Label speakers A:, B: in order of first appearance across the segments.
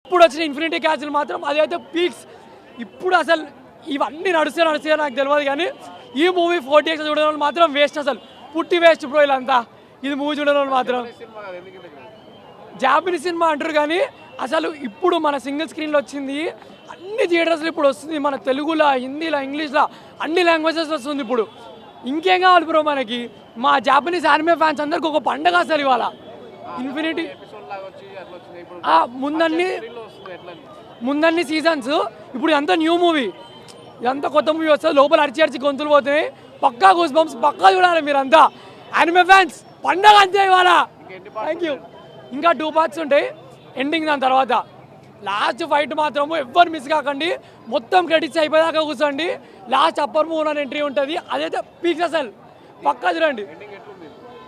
A: ఇప్పుడు వచ్చిన ఇన్ఫినిటీ క్యాచ్లు మాత్రం అదైతే పీక్స్. ఇప్పుడు అసలు ఇవన్నీ నడుస్తాయి నాకు తెలియదు, కానీ ఈ మూవీ 4DX చూడడం మాత్రం వేస్ట్, అసలు పుట్టి వేస్ట్ బ్రో వీళ్ళంతా. ఇది మూవీ చూడడం మాత్రం జాపనీస్ సినిమా అంటారు, కానీ అసలు ఇప్పుడు మన సింగిల్ స్క్రీన్లో వచ్చింది, అన్ని థియేటర్స్లో ఇప్పుడు వస్తుంది, మన తెలుగులో, హిందీలో, ఇంగ్లీష్లో అన్ని లాంగ్వేజెస్ వస్తుంది ఇప్పుడు. ఇంకేం కావాలి బ్రో మనకి? మా జాపనీస్ యానిమే ఫ్యాన్స్ అందరికి ఒక పండగ అసలు ఇవాళ. ఇన్ఫినిటీ ముందన్ని సీజన్స్, ఇప్పుడు అంతా న్యూ మూవీ, ఇదంతా కొత్త మూవీ వస్తుంది, లోపల అరిచి గొంతులు పోతున్నాయి. పక్కా గూస్ బంప్స్ పక్కా చూడాలి మీరంతా, యానిమే ఫ్యాన్స్ పండగ అంతే ఇవాళ. Thank you. ఇంకా 2 పార్ట్స్ ఉంటాయి ఎండింగ్, దాని తర్వాత లాస్ట్ ఫైట్ మాత్రము ఎవ్వరు మిస్ కాకండి, మొత్తం క్రెడిట్స్ అయిపోయాక కూర్చోండి. లాస్ట్ అప్పర్ మూవ్ అని ఎంట్రీ ఉంటుంది, అదైతే పీక్స్ అసలు పక్కా చూడండి.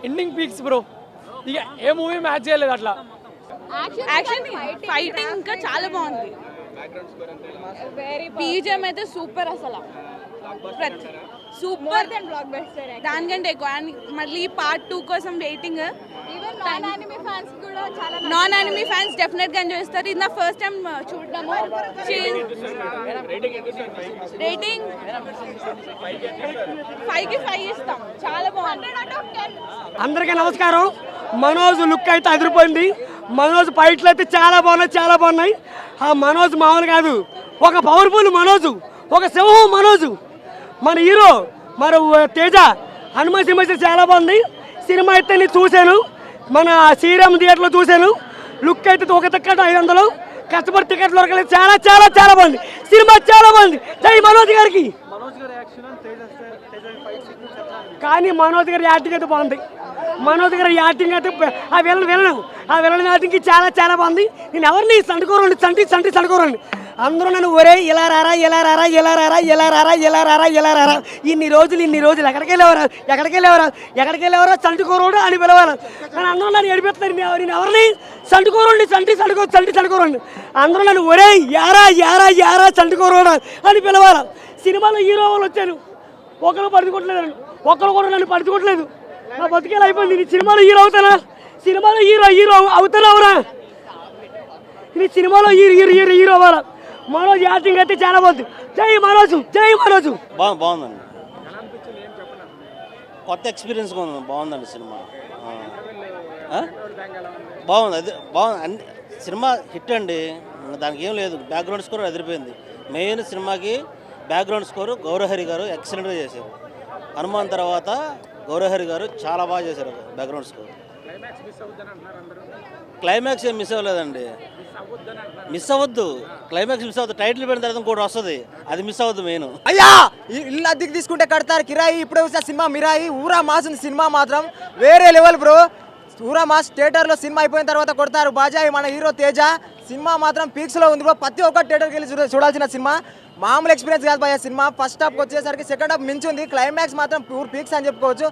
A: ఎండింగ్ పీక్స్ బ్రో, ఇక ఏ మూవీ మ్యాచ్ చేయలేదు అట్లా.
B: యాక్షన్ ఫైటింగ్ ఇంకా చాలా బాగుంది. బీజిఎం అయితే సూపర్, అసలు సూపర్, దానికంటే ఎక్కువ. మళ్ళీ పార్ట్ 2 కోసం waiting. Non anime fans definite గా ఎంజాయ్ చేస్తారు. ఇది నా ఫస్ట్ టైం చూడడము. రేటింగ్ 5కి 5 ఇస్తాం, చాలా బాగుంది.
C: అందరికీ నమస్కారం. మనోజ్ లుక్ అయితే అదిరిపోయింది. మనోజ్ ఫైట్లు అయితే చాలా బాగున్నాయి. ఆ మనోజ్ మామూలు కాదు, ఒక పవర్ఫుల్ మనోజు, ఒక సింహం మనోజు. మన హీరో మరి తేజ హనుమాన్ సినిమా అయితే చాలా బాగుంది. సినిమా అయితే నేను చూశాను, మన శ్రీరామ్ థియేటర్లో చూశాను. లుక్ అయితే ఒక టికెట్ 500, కస్టమర్ టికెట్ దొరకలేదు. చాలా బాగుంది సినిమా, చాలా బాగుంది. జై మనోజ్ గారికి. కానీ మనోజ్ గారి యాక్టింగ్ అయితే బాగుంది. మనోజ్ గారి యాక్టింగ్ అయితే ఆ విలన్ యాక్టింగ్కి చాలా బాగుంది. నేను ఎవరిని సండుకోరండి అందరూ నన్ను ఒరే ఇలా రారా ఇన్ని రోజులు ఎక్కడికి వెళ్ళేవారా సండుకోరోడు అని పిలవాలి. కానీ అందరూ నన్ను ఏడిపిస్తారు, నేను ఎవరిని సండుకోరండి అందరూ నన్ను ఒరే యారా సండుకోరోడు అని పిలవాలి. సినిమాలో హీరో వాళ్ళు వచ్చాను, ఒకరు పడుకోవట్లేదు, ఒకరు కూడా నన్ను పడుకోవట్లేదు. నా బతికేలా అయిపోయింది. నీ సినిమాలో హీరో అవుతానా? సినిమాలో హీరో అవుతానవరా? నీ సినిమాలో హీరో అవ్వాలా? మనోజ్ యాక్టింగ్ అయితే చాలా బాగుంది. జై మనోజు.
D: బాగుందండి, కొత్త ఎక్స్పీరియన్స్ బాగుందండి సినిమా. బాగుంది, అది బాగుంది. సినిమా హిట్ అండి, దానికి ఏం లేదు. బ్యాక్గ్రౌండ్ స్కోర్ అదిరిపోయింది. మెయిన్ సినిమాకి బ్యాక్గ్రౌండ్ స్కోరు గౌరహరి గారు ఎక్సలెంట్గా చేశారు. హనుమాన్ తర్వాత గౌరహరి గారు చాలా బాగా చేశారు బ్యాక్గ్రౌండ్ స్కోర్. క్లైమాక్స్ ఏం మిస్ అవ్వలేదండి. క్లైమాక్స్ మిస్ అవ్వద్దు. టైటిల్ పెట్టిన తర్వాత కూడా వస్తుంది, అది మిస్ అవ్వద్దు. మెయిన్
E: అయ్యా ఇల్లు అద్దెకి తీసుకుంటే కడతారు కిరాయి. ఇప్పుడు వచ్చే సినిమా మిరాయి ఊరా మాస్ ఉంది. సినిమా మాత్రం వేరే లెవెల్ బ్రో. ఊరా మాస్ థియేటర్లో సినిమా అయిపోయిన తర్వాత కొడతారు బాజాయి మన హీరో తేజ. సినిమా మాత్రం పీక్స్లో ఉంది బ్రో. ప్రతి ఒక్క థియేటర్కి వెళ్ళి చూడాల్సిన సినిమా. మామూలు ఎక్స్పీరియన్స్ కాదు భయ సినిమా. ఫస్ట్ హాఫ్కి వచ్చేసరికి సెకండ్ హాఫ్ మించింది. క్లైమాక్స్ మాత్రం ప్యూర్ పీక్స్ అని చెప్పుకోవచ్చు.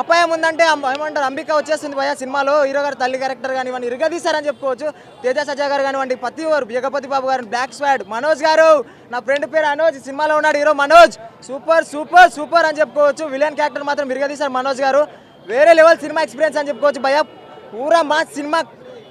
E: అపాయం ఉందంటే ఏమంటారు, అంబిక వచ్చేస్తుంది భయ సినిమాలో. హీరో గారు తల్లి క్యారెక్టర్ కానివ్వండి ఇరగదీశారని చెప్పుకోవచ్చు. తేజ సజ్జా గారు కానివ్వండి, ప్రతి ఒక్కరు, జగపతి బాబు గారు, బ్లాక్ స్వాడ్, మనోజ్ గారు, నా ఫ్రెండ్ పేరు అనోజ్, సినిమాలో ఉన్నాడు హీరో మనోజ్. సూపర్ అని చెప్పుకోవచ్చు. విలన్ క్యారెక్టర్ మాత్రం ఇరగదీశారు మనోజ్ గారు. వేరే లెవెల్ సినిమా ఎక్స్పీరియన్స్ అని చెప్పుకోవచ్చు భయ. పూరా మాస్ సినిమా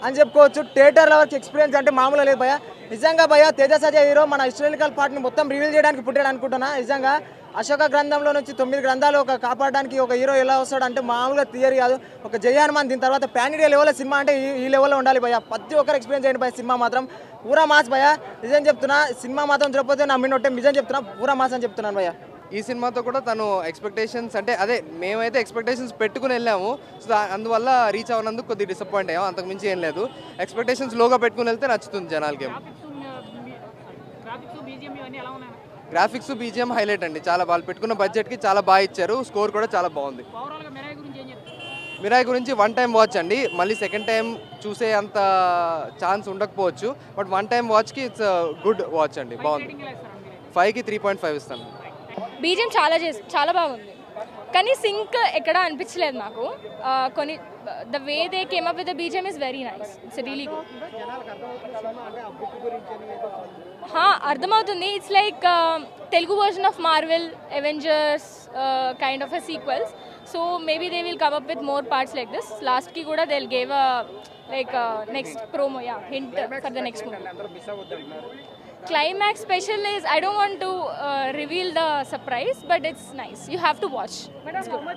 E: అని చెప్పుకోవచ్చు. థియేటర్ లెవెల్ ఎక్స్పీరియన్స్ అంటే మామూలు లేదు భయ. నిజంగా భయ తేజ సజ్జా హీరో మన హిస్టారికల్ పార్ట్ని మొత్తం రివీల్ చేయడానికి పుట్టాడు అనుకుంటున్నా. నిజంగా అశోక గ్రంథంలో నుంచి 9 గ్రంథాలు కాపాడడానికి ఒక హీరో ఎలా వస్తాడు అంటే మామూలుగా థియరీ కాదు. ఒక జయ హనుమాన్, దీని తర్వాత పాన్ ఇండియా లెవెల్లో సినిమా అంటే ఈ లెవెల్లో ఉండాలి భయ. ప్రతి ఒక్కరు ఎక్స్పీరియన్స్ చేయండి భయ. సినిమా మాత్రం పూరా మాస్ భయ. నిజం చెప్తున్నా, సినిమా మాత్రం తిరుపతి నమ్మినట్టే నిజం చెప్తున్నా, పూరా మాస్ అని చెప్తున్నాను భయ.
F: ఈ సినిమాతో కూడా తను ఎక్స్పెక్టేషన్స్ అంటే అదే మేమైతే ఎక్స్పెక్టేషన్స్ పెట్టుకుని వెళ్ళాము. సో అందువల్ల రీచ్ అవ్వనందుకు కొద్దిగా డిసప్పాయింట్ అయ్యాము, అంతకుమించి ఏం లేదు. ఎక్స్పెక్టేషన్స్ లోగా పెట్టుకుని వెళ్తే నచ్చుతుంది జనాలకి. గ్రాఫిక్స్ బీజిఎం హైలైట్ అండి, చాలా బాగా పెట్టుకున్న బడ్జెట్కి చాలా బాగా ఇచ్చారు. స్కోర్ కూడా చాలా బాగుంది. మిరాయి గురించి 1 టైం వాచ్ అండి, మళ్ళీ సెకండ్ టైం చూసే అంత ఛాన్స్ ఉండకపోవచ్చు. బట్ 1 టైం వాచ్కి ఇట్స్ గుడ్ వాచ్ అండి, బాగుంది. 5కి 3.5 ఇస్తాను.
G: బీజిఎం చాలా బాగుంది, కానీ సింక్ ఎక్కడ అనిపించలేదు నాకు. కొన్ని the way they came up with the BGM is very nice. It's really good. అర్థమవుతుంది. It's like Telugu version of Marvel, Avengers kind of a sequels. So maybe they will come up with more parts like this. Last ki kuda they'll give a like next promo, hint for the next movie. Climax special is, I don't want to reveal the surprise, but it's nice. You have to watch. It's good.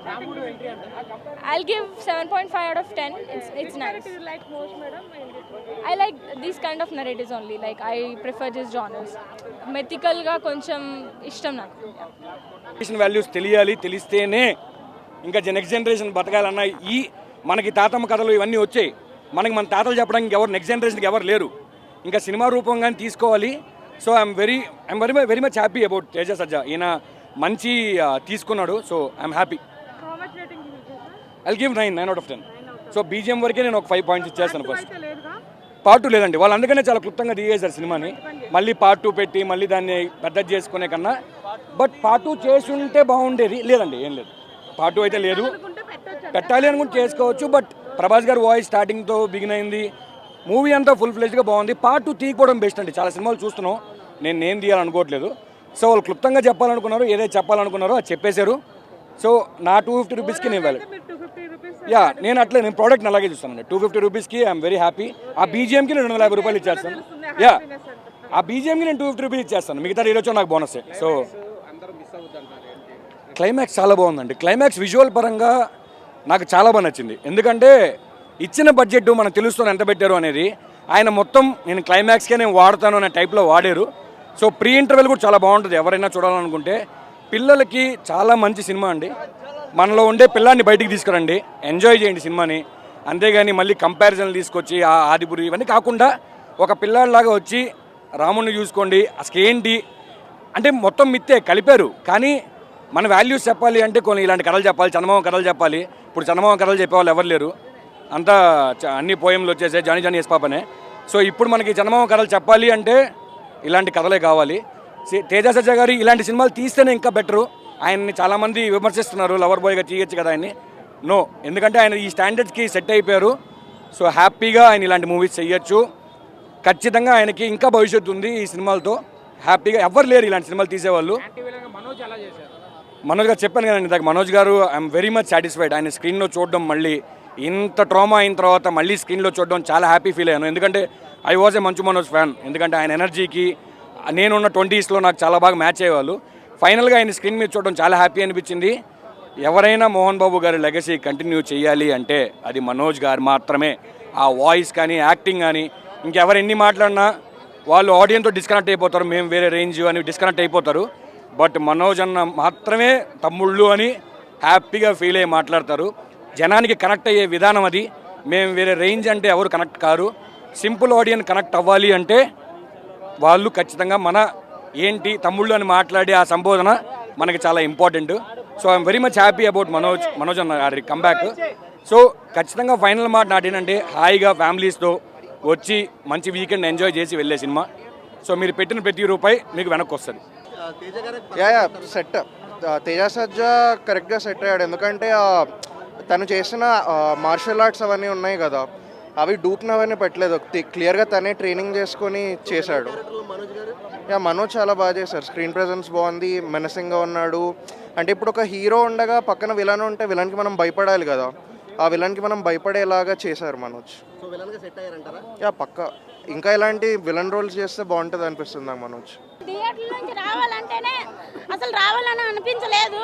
G: I'll give 7.5 out of 10. It's nice. I like these kind of narratives only. Like I prefer these genres. Mythical ga koncham ishtam naku.
H: National values తెలియాలి, తెలిస్తేనే ఇంకా next generation బతకాలన్న ఈ మనకి తాతమ్మ కథలు ఇవన్నీ వచ్చాయి. మనకి మన తాతలు చెప్పడానికి ఎవరు నెక్స్ట్ జనరేషన్కి ఎవరు లేరు. ఇంకా సినిమా రూపంగానే తీసుకోవాలి. So I'm very much happy about Teja Sajja. ఈయన మంచి తీసుకున్నాడు. So I'm happy. I'll give 9 out of 10. So BGM వరకే నేను ఒక 5 points ఇచ్చేస్తాను. ఫస్ట్ పార్ట్ 2 లేదండి, వాళ్ళు అందుకనే చాలా క్లుప్తంగా దిగేశారు సినిమాని. మళ్ళీ పార్ట్ 2 పెట్టి మళ్ళీ దాన్ని పెద్దది చేసుకునే కన్నా బట్ పార్ట్ 2 చేసి ఉంటే బాగుండేది. లేదండి, ఏం లేదు, పార్ట్ 2 అయితే లేదు. పెట్టాలి అనుకుంటే చేసుకోవచ్చు. బట్ ప్రభాస్ గారు వాయిస్ స్టార్టింగ్తో బిగిన్ అయింది. మూవీ అంతా ఫుల్ ఫ్లెజ్గా బాగుంది. పార్ట్ 2 తీయకపోవడం బెస్ట్ అండి. చాలా సినిమాలు చూస్తున్నాం, నేను తీయాలనుకోవట్లేదు. సో వాళ్ళు క్లుప్తంగా చెప్పాలనుకున్నారు, ఏదైతే చెప్పాలనుకున్నారో అది చెప్పేశారు. సో నా 250 రూపీస్కి నేను వెళ్ళాలి. నేను ప్రోడక్ట్ని అలాగే చూస్తానండి. 250 రూపీస్కి ఐఎమ్ వెరీ హ్యాపీ. ఆ బీజిఎంకి నేను 250 రూపాయలు ఇచ్చేస్తాను. ఆ బీజిఎంకి నేను 250 రూపీస్ ఇచ్చేస్తాను. మిగతా ఈరోజు నాకు బోనస్. సో క్లైమాక్స్ చాలా బాగుందండి. క్లైమాక్స్ విజువల్ పరంగా నాకు చాలా బాగా నచ్చింది. ఎందుకంటే ఇచ్చిన బడ్జెట్ మనకు తెలుస్తుంది ఎంత పెట్టారు అనేది. ఆయన మొత్తం నేను క్లైమాక్స్కే నేను వాడతాను అనే టైప్లో వాడారు. సో ప్రీ ఇంటర్వెల్ కూడా చాలా బాగుంటుంది. ఎవరైనా చూడాలనుకుంటే పిల్లలకి చాలా మంచి సినిమా అండి. మనలో ఉండే పిల్లాన్ని బయటికి తీసుకురండి, ఎంజాయ్ చేయండి సినిమాని. అంతేగాని మళ్ళీ కంపారిజన్లు తీసుకొచ్చి ఆ ఆదిపురి ఇవన్నీ కాకుండా ఒక పిల్లాడిలాగా వచ్చి రాముడిని చూసుకోండి. అసలు ఏంటి అంటే మొత్తం మిత్తే కలిపారు. కానీ మన వాల్యూస్ చెప్పాలి అంటే కొన్ని ఇలాంటి కథలు చెప్పాలి, చందమామ కథలు చెప్పాలి. ఇప్పుడు చందమామ కథలు చెప్పేవాళ్ళు ఎవరు లేరు. అంతా అన్ని పోయంలు వచ్చేసాయి, జానీ జానీ ఎస్ పాపనే. సో ఇప్పుడు మనకి చందమామ కథలు చెప్పాలి అంటే ఇలాంటి కథలే కావాలి. తేజ సజ్జా గారు ఇలాంటి సినిమాలు తీస్తేనే ఇంకా బెటరు. ఆయన్ని చాలామంది విమర్శిస్తున్నారు, లవర్ బాయ్గా తీయచ్చు కదా ఆయన్ని. నో, ఎందుకంటే ఆయన ఈ స్టాండర్డ్స్కి సెట్ అయిపోయారు. సో హ్యాపీగా ఆయన ఇలాంటి మూవీస్ చెయ్యొచ్చు. ఖచ్చితంగా ఆయనకి ఇంకా భవిష్యత్తు ఉంది ఈ సినిమాలతో. హ్యాపీగా ఎవరు లేరు ఇలాంటి సినిమాలు తీసేవాళ్ళు. మనోజ్ గారు చెప్పాను కదండి ఇందాక, మనోజ్ గారు ఐఎమ్ వెరీ మచ్ సాటిస్ఫైడ్. ఆయన స్క్రీన్లో చూడడం, మళ్ళీ ఇంత ట్రామా అయిన తర్వాత మళ్ళీ స్క్రీన్లో చూడడం చాలా హ్యాపీ ఫీల్ అయ్యాను. ఎందుకంటే I was a Manchu Manoj fan. ఎందుకంటే ఆయన ఎనర్జీకి నేనున్న 20sలో నాకు చాలా బాగా మ్యాచ్ అయ్యేవాళ్ళు. ఫైనల్గా ఆయన స్క్రీన్ మీద చూడడం చాలా హ్యాపీ అనిపించింది. ఎవరైనా మోహన్ బాబు గారి లెగసీ కంటిన్యూ చేయాలి అంటే అది మనోజ్ గారు మాత్రమే. ఆ వాయిస్ కానీ, యాక్టింగ్ కానీ, ఇంకెవరు ఎన్ని మాట్లాడినా వాళ్ళు ఆడియన్స్తో డిస్కనెక్ట్ అయిపోతారు. మేము వేరే రేంజ్ అని డిస్కనెక్ట్ అయిపోతారు. బట్ మనోజ్ అన్న మాత్రమే తమ్ముళ్ళు అని హ్యాపీగా ఫీల్ అయ్యి మాట్లాడతారు. జనానికి కనెక్ట్ అయ్యే విధానం అది. మేము వేరే రేంజ్ అంటే ఎవరు connect car. Simple audience connect అవ్వాలి అంటే వాళ్ళు ఖచ్చితంగా మన ఏంటి తమ్ముళ్ళు అని మాట్లాడే ఆ సంబోధన మనకి చాలా important. So I'm very much happy about Manoj అన్న గారి కంబ్యాక్. సో ఖచ్చితంగా ఫైనల్ మాట నాటేనంటే హాయిగా ఫ్యామిలీస్తో వచ్చి మంచి వీకెండ్ ఎంజాయ్ చేసి వెళ్ళే సినిమా. సో మీరు పెట్టిన ప్రతి రూపాయి మీకు వెనక్కి వస్తుంది.
I: సెట్ తేజ సజ్జా కరెక్ట్గా సెట్ అయ్యాడు. ఎందుకంటే తను చేసిన మార్షల్ ఆర్ట్స్ అవన్నీ ఉన్నాయి కదా, అవి డూప్నవన్నీ పెట్టలేదు. క్లియర్గా తనే ట్రైనింగ్ చేసుకొని చేశాడు. మనోజ్ చాలా బాగా చేశారు. స్క్రీన్ ప్రెజెన్స్ బాగుంది, మెనసింగ్గా ఉన్నాడు. అంటే ఇప్పుడు ఒక హీరో ఉండగా పక్కన విలన్ ఉంటే విలన్కి మనం భయపడాలి కదా, ఆ విలన్కి మనం భయపడేలాగా చేశారు మనోజ్. పక్క ఇంకా ఇలాంటి విలన్ రోల్స్ చేస్తే బాగుంటుంది అనిపిస్తుంది నాకు మనోజ్.
J: థియేటర్ నుంచి రావాలంటేనే అసలు రావాలని అనిపించలేదు.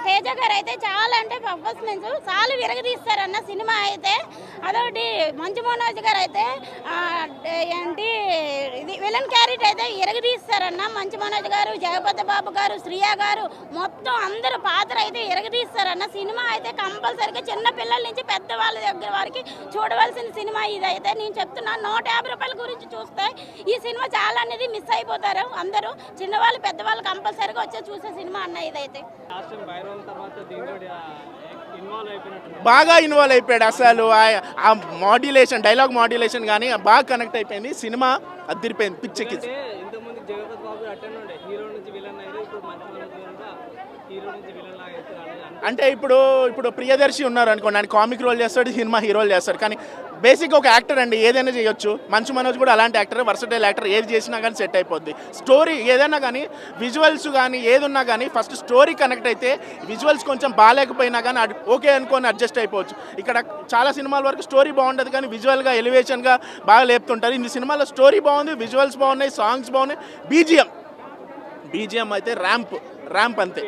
J: తేజ గారు అయితే చాలా అంటే పర్ఫార్మెన్స్ చాలా విరగదీస్తారన్న సినిమా అయితే. అదొకటి మంచు మనోజ్ గారు అయితే ఏంటి ఇది విలన్ క్యారెక్టర్ అయితే విరగదీస్తారన్న. మంచు మనోజ్ గారు, జగపతి బాబు గారు, శ్రియా గారు మొత్తం అందరూ పాత్ర అయితే విరగదీస్తారన్న. సినిమా అయితే కంపల్సరీగా చిన్న పిల్లల నుంచి పెద్దవాళ్ళ దగ్గర వారికి చూడవలసిన సినిమా ఇదైతే. నేను చెప్తున్నా 150 రూపాయల గురించి చూస్తే ఈ సినిమా చాలా అనేది మిస్ అయిపోతారు అందరూ. చిన్నవాళ్ళు పెద్దవాళ్ళు కంపల్సరీగా వచ్చి చూసే సినిమా అన్న ఇదైతే.
K: బాగా ఇన్వాల్వ్ అయిపోయాడు అసలు. ఆ మాడ్యులేషన్, డైలాగ్ మాడ్యులేషన్ కానీ బాగా కనెక్ట్ అయిపోయింది. సినిమా అదిరిపోయింది, పిచ్చెక్కి. అంటే ఇప్పుడు ప్రియదర్శి ఉన్నారు అనుకోండి, ఆయన కామిక్ రోల్ చేస్తాడు, సినిమా హీరోలు చేస్తాడు. కానీ బేసిక్ ఒక యాక్టర్ అండి, ఏదైనా చేయొచ్చు. మంచు మనోజ్ కూడా అలాంటి యాక్టర్, వర్సటైల్ యాక్టర్, ఏది చేసినా కానీ సెట్ అయిపోద్ది. స్టోరీ ఏదైనా కానీ, విజువల్స్ కానీ ఏది ఉన్నా కానీ ఫస్ట్ స్టోరీ కనెక్ట్ అయితే విజువల్స్ కొంచెం బాగాలేకపోయినా కానీ ఓకే అనుకొని అడ్జస్ట్ అయిపోవచ్చు. ఇక్కడ చాలా సినిమాల వరకు స్టోరీ బాగుంటుంది కానీ విజువల్గా ఎలివేషన్గా బాగా లేపుతుంటారు. ఈ సినిమాలో స్టోరీ బాగుంది, విజువల్స్ బాగున్నాయి, సాంగ్స్ బాగున్నాయి, బీజిఎం అయితే ర్యాంప్ అంతే.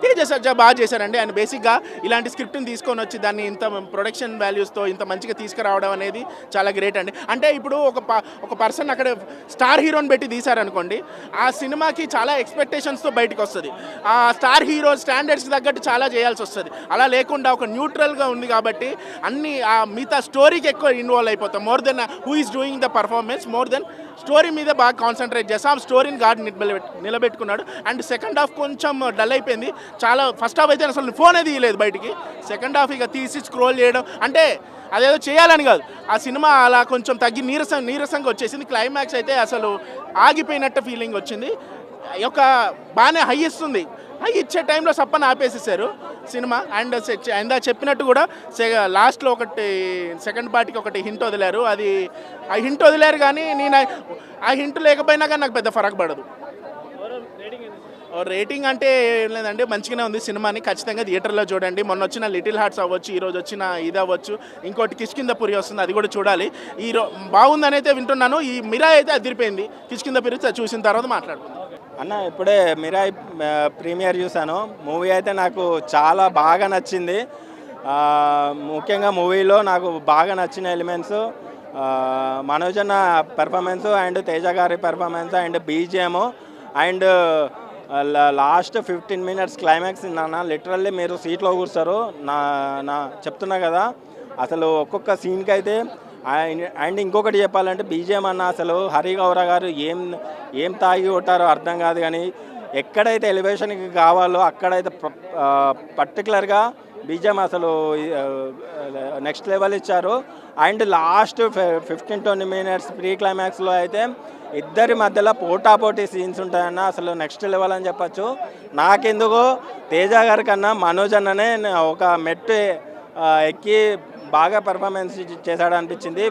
K: తేజ సజ్జా బాగా చేశారండి. ఆయన బేసిక్గా ఇలాంటి స్క్రిప్ట్ని తీసుకొని వచ్చి దాన్ని ఇంత ప్రొడక్షన్ వాల్యూస్తో ఇంత మంచిగా తీసుకురావడం అనేది చాలా గ్రేట్ అండి. అంటే ఇప్పుడు ఒక పర్సన్ అక్కడ స్టార్ హీరోని పెట్టి తీశారనుకోండి, ఆ సినిమాకి చాలా ఎక్స్పెక్టేషన్స్తో బయటకు వస్తుంది. ఆ స్టార్ హీరో స్టాండర్డ్స్కి తగ్గట్టు చాలా చేయాల్సి వస్తుంది. అలా లేకుండా ఒక న్యూట్రల్గా ఉంది కాబట్టి అన్ని మిగతా స్టోరీకి ఎక్కువ ఇన్వాల్వ్ అయిపోతాం. More than who is doing the performance, more than story మీద బాగా కాన్సన్ట్రేట్ చేస్తాం. ఆ స్టోరీని గాడ్ నిలబెట్టుకున్నాడు. అండ్ సెకండ్ హాఫ్ కొంచెం డల్ అయిపోయింది. చాలా ఫస్ట్ హాఫ్ అయితే అసలు ఫోనే తీయలేదు బయటికి. సెకండ్ హాఫ్ ఇక తీసి స్క్రోల్ చేయడం, అంటే అదేదో చేయాలని కాదు, ఆ సినిమా అలా కొంచెం తగ్గి నీరసంగా వచ్చేసింది. క్లైమాక్స్ అయితే అసలు ఆగిపోయినట్టు ఫీలింగ్ వచ్చింది. ఒక బాగానే హై ఇస్తుంది, హై ఇచ్చే టైంలో సప్పని ఆపేసేసారు సినిమా. అండ్ ఇందా చెప్పినట్టు కూడా లాస్ట్లో ఒకటి సెకండ్ పార్ట్కి ఒకటి హింట్ వదిలారు. అది ఆ హింట్ వదిలారు కానీ నేను ఆ హింట్ లేకపోయినా కానీ నాకు పెద్ద ఫరక్ పడదు. రేటింగ్ అంటే ఏం లేదండి, మంచిగానే ఉంది. సినిమాని ఖచ్చితంగా థియేటర్లో చూడండి. మొన్న వచ్చిన లిటిల్ హార్ట్స్ అవ్వచ్చు, ఈరోజు వచ్చిన ఇది అవ్వచ్చు, ఇంకోటి కిష్కిందపురి వస్తుంది, అది కూడా చూడాలి. బాగుందని అయితే వింటున్నాను. ఈ మిరాయి అయితే అదిరిపోయింది. కిష్కిందపురి చూసిన తర్వాత మాట్లాడుకుందాం.
L: అన్న ఇప్పుడే మిరాయి ప్రీమియర్ చూశాను. మూవీ అయితే నాకు చాలా బాగా నచ్చింది. ముఖ్యంగా మూవీలో నాకు బాగా నచ్చిన ఎలిమెంట్స్ మనోజ్ అన్న పెర్ఫార్మెన్స్ అండ్ తేజ గారి performance and BGM and last 15 minutes climax నాన్న లిటరల్లీ మీరు సీట్లో కూర్చారు. నా చెప్తున్నా కదా, అసలు ఒక్కొక్క సీన్కి అయితే. అండ్ ఇంకొకటి చెప్పాలంటే బీజిఎం అన్న అసలు హరి గౌర గారు ఏం తాగి కొట్టారో అర్థం కాదు కానీ ఎక్కడైతే ఎలివేషన్కి కావాలో అక్కడైతే పర్టికులర్గా బీజిఎం అసలు నెక్స్ట్ లెవెల్ ఇచ్చారు. అండ్ లాస్ట్ 15-20 minutes ప్రీ క్లైమాక్స్లో అయితే ఇద్దరి మధ్యలో పోటాపోటీ సీన్స్ ఉంటాయన్న, అసలు నెక్స్ట్ లెవెల్ అని చెప్పచ్చు. నాకెందుకు తేజ గారి కన్నా మనోజ్ అన్ననే ఒక మెట్టు ఎక్కి బాగా పెర్ఫార్మెన్స్ చేశాడు అనిపించింది.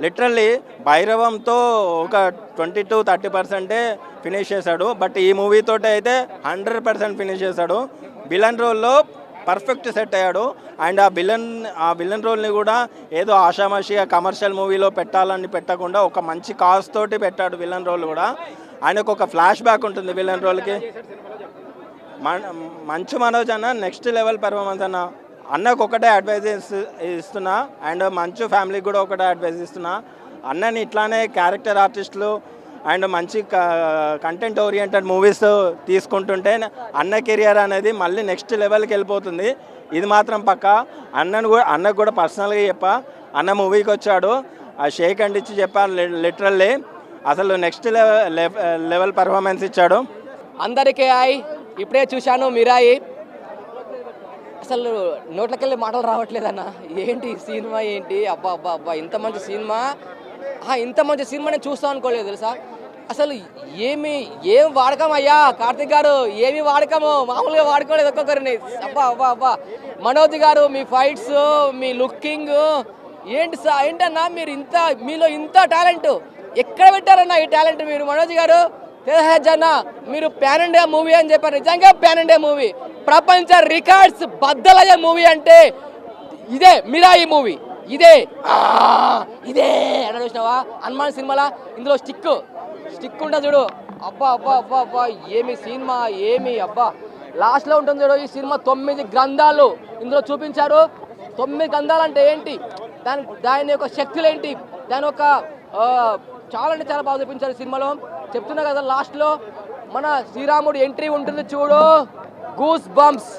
L: లిటరల్లీ భైరవంతో ఒక 20-30% ఫినిష్ చేశాడు. బట్ ఈ మూవీతో అయితే 100% ఫినిష్ చేశాడు. విలన్ రోల్లో పర్ఫెక్ట్ సెట్ అయ్యాడు. అండ్ ఆ విలన్ రోల్ని కూడా ఏదో ఆషామాషిగా కమర్షియల్ మూవీలో పెట్టాలని పెట్టకుండా ఒక మంచి కాజ్ తోటి పెట్టాడు విలన్ రోల్ కూడా. ఆయనకు ఒక ఫ్లాష్ బ్యాక్ ఉంటుంది విలన్ రోల్కి. మంచు మనోజ్ అన్న నెక్స్ట్ లెవెల్ పెర్ఫార్మెన్స్ అన్న. అన్నకు ఒకటే అడ్వైజ్ ఇస్తున్నా అండ్ మంచు ఫ్యామిలీకి కూడా ఒకటే అడ్వైజ్ ఇస్తున్నా. అన్నని ఇట్లానే క్యారెక్టర్ ఆర్టిస్టులు అండ్ మంచి కంటెంట్ ఓరియంటెడ్ మూవీస్ తీసుకుంటుంటే అన్న కెరియర్ అనేది మళ్ళీ నెక్స్ట్ లెవెల్కి వెళ్ళిపోతుంది. ఇది మాత్రం పక్క. అన్నకు కూడా పర్సనల్గా చెప్పా, అన్న మూవీకి వచ్చాడు, ఆ షేక్ అండ్ ఇచ్చి చెప్పాను. లిటరల్లీ అసలు నెక్స్ట్ లెవెల్ పర్ఫార్మెన్స్ ఇచ్చాడు.
C: అందరికీ హాయ్. ఇప్పుడే చూశాను మిరాయి. అసలు నోట్లకెళ్ళి మాటలు రావట్లేదన్న. ఏంటి సినిమా ఏంటి, అబ్బా అబ్బా అబ్బా ఇంత మంచి సినిమా, ఇంత మంచి సినిమా నేను చూస్తాను అనుకోలేదు తెలుసా. అసలు ఏం వాడకం అయ్యా కార్తిక్ గారు, ఏమి వాడకము, మామూలుగా వాడుకోలేదు ఒక్కొక్కరిని. అబ్బా అబ్బా అబ్బా మనోజ్ గారు మీ ఫైట్స్, మీ లుకింగ్ ఏంటన్నా మీలో ఇంత టాలెంట్ ఎక్కడ పెట్టారన్నా ఈ టాలెంట్ మీరు? మనోజ్ గారు తేజన్న మీరు ప్యాన్ ఇండియా మూవీ అని చెప్పారు. నిజంగా ప్యాన్ ఇండియా మూవీ, ప్రపంచ రికార్డ్స్ బద్దలయ్యే మూవీ అంటే ఇదే మిరాయి మూవీ. ఇదే అని చూసినావా హనుమాన్ సినిమాలా? ఇందులో స్టిక్ ఉంటుంది చూడు. అబ్బా అబ్బా అబ్బా అబ్బా ఏమి సినిమా, ఏమి అబ్బా. లాస్ట్లో ఉంటుంది చూడు ఈ సినిమా. 9 గ్రంథాలు ఇందులో చూపించారు. 9 గ్రంథాలు అంటే ఏంటి, దాని యొక్క శక్తులు ఏంటి, దాని యొక్క చాలా అంటే చాలా బాగా చూపించారు సినిమాలో. చెప్తున్నా కదా, లాస్ట్లో మన శ్రీరాముడు ఎంట్రీ ఉంటుంది చూడు, గూస్ బంప్స్.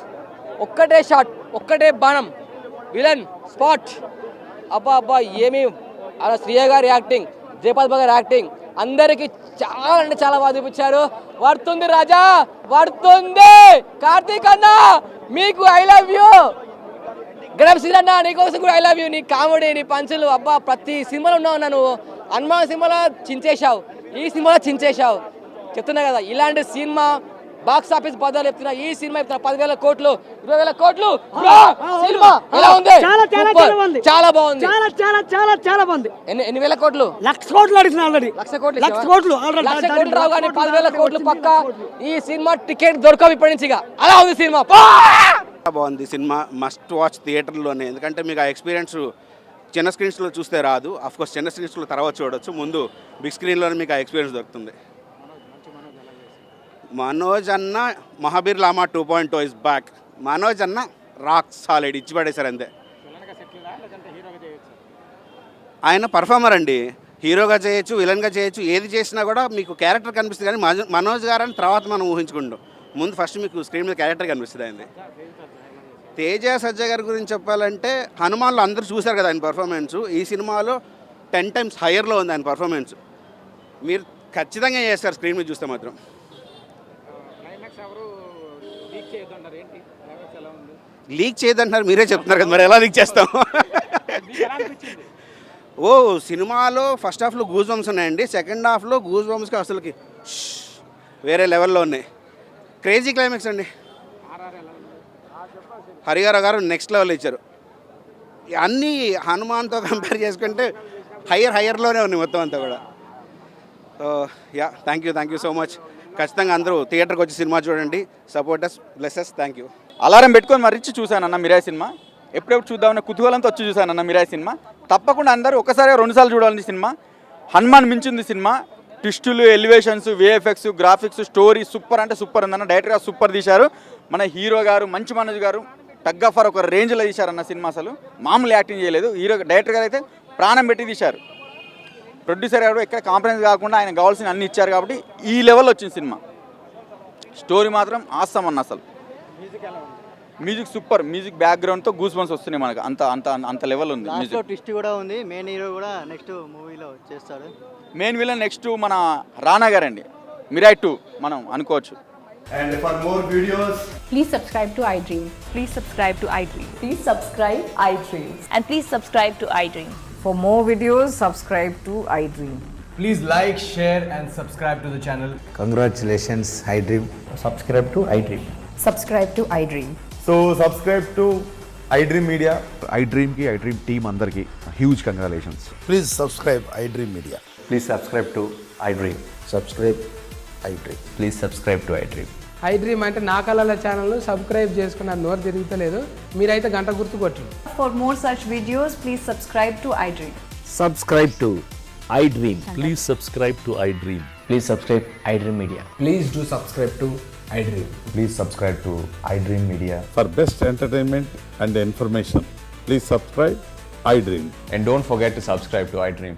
C: ఒక్కటే షాట్, ఒక్కటే బాణం, విలన్ స్పాట్. అబ్బా అబ్బా ఏమి అలా శ్రీయ గారి యాక్టింగ్, జయపాల్ గారి యాక్టింగ్ అందరికీ చాలా అంటే చాలా బాగా చూపించారు. పడుతుంది రాజా, పడుతుంది. కార్తీక్ అన్న మీకు ఐ లవ్ యూ. గణప్ శ్రీ అన్న నీకోసం కూడా ఐ లవ్ యూ. నీ కామెడీ, నీ పంచులు, అబ్బా ప్రతి సినిమాలో ఉన్నావు అన్న నువ్వు. హనుమాన్ సినిమాలో చించేశావు, ఈ సినిమాలో చించేశావు. చెప్తున్నా కదా, ఇలాంటి సినిమా బాక్స్ ఆఫీస్ పదాలు చెప్తున్నా, ఈ సినిమా చెప్తున్నా 10,000 కోట్లు 20,000 కోట్లు. సినిమా ఎలా ఉంది? చాలా బాగుంది.
E: చాలా బాగుంది.
C: ఎన్ని వేల కోట్లు?
E: 1,00,000 కోట్లు అడిగిన ఆల్రెడీ.
C: 1,00,000 కోట్లు రావు కానీ 10,000 కోట్లు పక్క. ఈ సినిమా టికెట్ దొరకవు ఇప్పటి నుంచి. అలా ఉంది సినిమా.
M: బాగుంది సినిమా, మస్ట్ వాచ్ థియేటర్లోనే. ఎందుకంటే మీకు ఆ ఎక్స్పీరియన్స్ చిన్న స్క్రీన్స్లో చూస్తే రాదు. అఫ్కోర్స్ చిన్న స్క్రీన్స్లో తర్వాత చూడొచ్చు, ముందు బిగ్ స్క్రీన్లోనే మీకు ఆ ఎక్స్పీరియన్స్ దొరుకుతుంది. మనోజ్ అన్న మహాబీర్ లామా 2.0 ఇస్ బ్యాక్. మనోజ్ అన్న రాక్ సాలిడ్ ఇచ్చి పడేశారు అంతే. ఆయన పర్ఫార్మర్ అండి, హీరోగా చేయొచ్చు, విలన్గా చేయొచ్చు, ఏది చేసినా కూడా మీకు క్యారెక్టర్ కనిపిస్తుంది. కానీ మనోజ్ గారు అని తర్వాత మనం ఊహించుకుంటాం, ముందు ఫస్ట్ మీకు స్క్రీన్ మీద క్యారెక్టర్ కనిపిస్తుంది ఆయనది. తేజ సజ్జా గారి గురించి చెప్పాలంటే హనుమాన్లో అందరూ చూశారు కదా ఆయన పర్ఫార్మెన్స్. ఈ సినిమాలో 10 times హయ్యర్లో ఉంది ఆయన పర్ఫార్మెన్స్. మీరు ఖచ్చితంగా చేస్తారు స్క్రీన్ మీద చూస్తే మాత్రం. లీక్ చేయదంటున్నారు, మీరే చెప్తున్నారు కదా, మరి ఎలా లీక్ చేస్తాం? ఓ సినిమాలో ఫస్ట్ హాఫ్లో గూస్ బంప్స్ ఉన్నాయండి, సెకండ్ హాఫ్లో గూస్ బంప్స్కి అసలుకి వేరే లెవెల్లో ఉన్నాయి. క్రేజీ క్లైమాక్స్ అండి. హరిహర గారు నెక్స్ట్ లెవెల్ ఇచ్చారు. అన్నీ హనుమాన్తో కంపేర్ చేసుకుంటే హయ్యర్లోనే ఉన్నాయి మొత్తం అంతా కూడా. Yeah thank you so much. ఖచ్చితంగా అందరూ థియేటర్కి వచ్చి సినిమా చూడండి, supporters blesses. Thank you.
L: Alarm పెట్టుకొని మరిచి చూశానన్న మిరాయి సినిమా. ఎప్పుడెప్పుడు చూద్దామన్న కుతూహలంతో వచ్చి చూశానన్న మిరాయి సినిమా. తప్పకుండా అందరూ ఒకసారి 2 సార్లు చూడాలని సినిమా. హనుమాన్ మించింది సినిమా. ట్విస్టులు, elevations, VFX, graphics, story super అంటే సూపర్ ఉందన్న. డైరెక్టర్ గారు సూపర్ తీశారు. మన హీరో గారు మంచి మనోజ్ గారు టగ్ ఆఫర్ ఒక రేంజ్లో తీశారన్న సినిమా. అసలు మామూలు యాక్టింగ్ చేయలేదు. డైరెక్టర్ గారు అయితే ప్రాణం పెట్టి తీశారు. ప్రొడ్యూసర్ గారు ఎక్కడ కాంప్రమైజ్ కాకుండా ఆయన కావాల్సిన అన్ని ఇచ్చారు కాబట్టి ఈ లెవెల్లో వచ్చింది సినిమా. స్టోరీ మాత్రం ఆసం అన్న. అసలు మ్యూజిక్ సూపర్. మ్యూజిక్ బ్యాక్గ్రౌండ్తో గూస్ బంప్స్ వస్తున్నాయి మనకు. అంత లెవెల్ ఉంది.
E: ట్విస్ట్ కూడా ఉంది. మెయిన్ హీరో కూడా నెక్స్ట్ మూవీలో చేస్తాడు.
L: మెయిన్ విలన్ నెక్స్ట్ మన రానా గారు అండి. మిరాయి 2 మనం అనుకోవచ్చు.
N: And for more videos,
G: Please subscribe to iDream. Please subscribe to iDream. Please subscribe iDream. And please subscribe to iDream.
O: For more videos, subscribe to iDream.
N: please like, share and subscribe to the channel.
P: Congratulations, iDream.
N: Subscribe to iDream.
O: Subscribe to iDream.
N: So subscribe to iDream Media.
P: iDream team andarki huge congratulations.
N: Please subscribe iDream Media.
P: Please subscribe to iDream.
N: Subscribe iDream.
P: Please subscribe to iDream.
A: iDream అంటే నా కళల channel subscribe చేసుకున్న నోరు తిరుగుతలేదు, మీరైతే గంట గుర్తు కొట్టండి.
O: For more such videos, please subscribe to iDream.
P: Subscribe to iDream.
Q: Please subscribe to iDream.
P: Please subscribe iDream Media.
N: Please do subscribe to iDream.
P: Please subscribe to iDream Media.
Q: For best entertainment and information, please subscribe iDream.
P: And don't forget to subscribe to iDream.